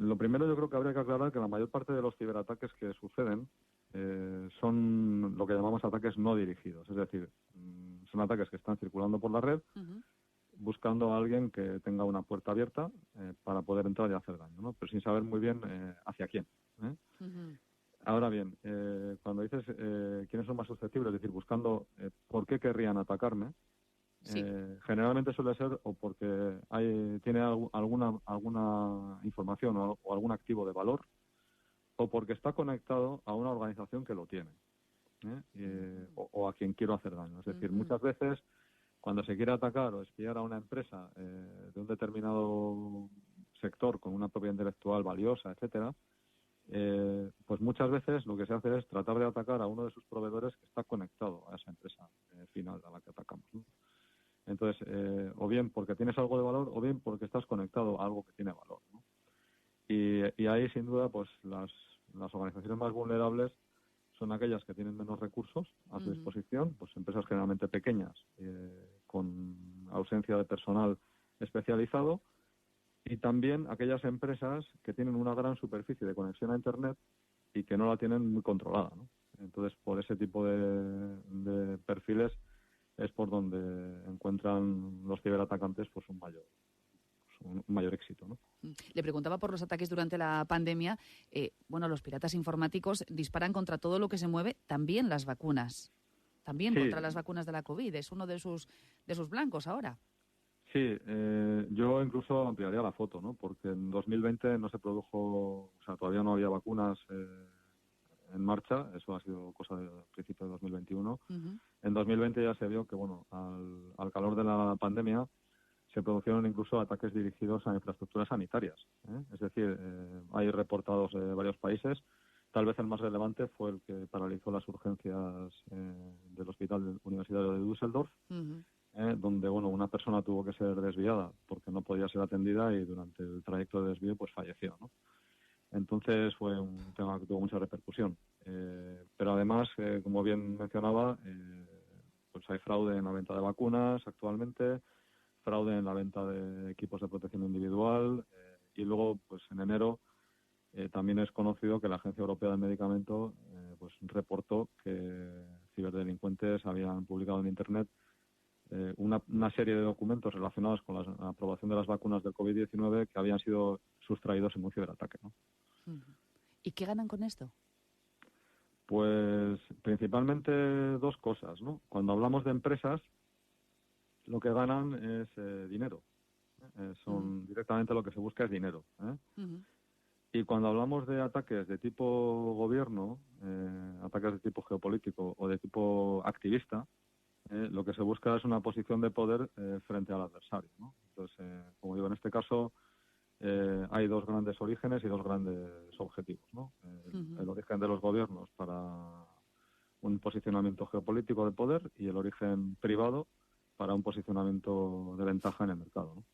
lo primero yo creo que habría que aclarar que la mayor parte de los ciberataques que suceden son lo que llamamos ataques no dirigidos. Es decir, son ataques que están circulando por la red buscando a alguien que tenga una puerta abierta para poder entrar y hacer daño, ¿no? Pero sin saber muy bien hacia quién. Ahora bien, cuando dices quiénes son más susceptibles, es decir, buscando por qué querrían atacarme, Sí. generalmente suele ser o porque tiene alguna información o algún activo de valor, o porque está conectado a una organización que lo tiene, o a quien quiero hacer daño. Es decir, muchas veces cuando se quiere atacar o espiar a una empresa de un determinado sector con una propiedad intelectual valiosa, etcétera, pues muchas veces lo que se hace es tratar de atacar a uno de sus proveedores que está conectado a esa empresa final a la que atacamos, ¿no? Entonces, o bien porque tienes algo de valor o bien porque estás conectado a algo que tiene valor, ¿no? Y ahí, sin duda, pues las organizaciones más vulnerables son aquellas que tienen menos recursos a su disposición, pues empresas generalmente pequeñas, con ausencia de personal especializado, y también aquellas empresas que tienen una gran superficie de conexión a Internet y que no la tienen muy controlada, ¿no? Entonces, por ese tipo de perfiles es por donde encuentran los ciberatacantes pues un mayor éxito, ¿no? Le preguntaba por los ataques durante la pandemia. Los piratas informáticos disparan contra todo lo que se mueve, también las vacunas. También Sí. contra las vacunas de la COVID. Es uno de sus blancos ahora. Sí, yo incluso ampliaría la foto, ¿no? Porque en 2020 no se produjo, o sea, todavía no había vacunas en marcha, eso ha sido cosa del principio de 2021. En 2020 ya se vio que, bueno, al calor de la pandemia se produjeron incluso ataques dirigidos a infraestructuras sanitarias, Es decir, hay reportados de varios países. Tal vez el más relevante fue el que paralizó las urgencias del Hospital Universitario de Düsseldorf, donde una persona tuvo que ser desviada porque no podía ser atendida y durante el trayecto de desvío pues falleció, ¿no? Entonces fue un tema que tuvo mucha repercusión. Pero además, como bien mencionaba, pues hay fraude en la venta de vacunas actualmente, fraude en la venta de equipos de protección individual, y luego, pues en enero, también es conocido que la Agencia Europea del Medicamento pues reportó que ciberdelincuentes habían publicado en Internet una serie de documentos relacionados con la aprobación de las vacunas del COVID-19 que habían sido sustraídos en un ciberataque, ¿no? ¿Y qué ganan con esto? Pues principalmente dos cosas, ¿no? Cuando hablamos de empresas, lo que ganan es dinero. Directamente lo que se busca es dinero, Y cuando hablamos de ataques de tipo gobierno, ataques de tipo geopolítico o de tipo activista, lo que se busca es una posición de poder frente al adversario, ¿no? Entonces, como digo, en este caso hay dos grandes orígenes y dos grandes objetivos, ¿no? El origen de los gobiernos para un posicionamiento geopolítico de poder y el origen privado para un posicionamiento de ventaja en el mercado, ¿no?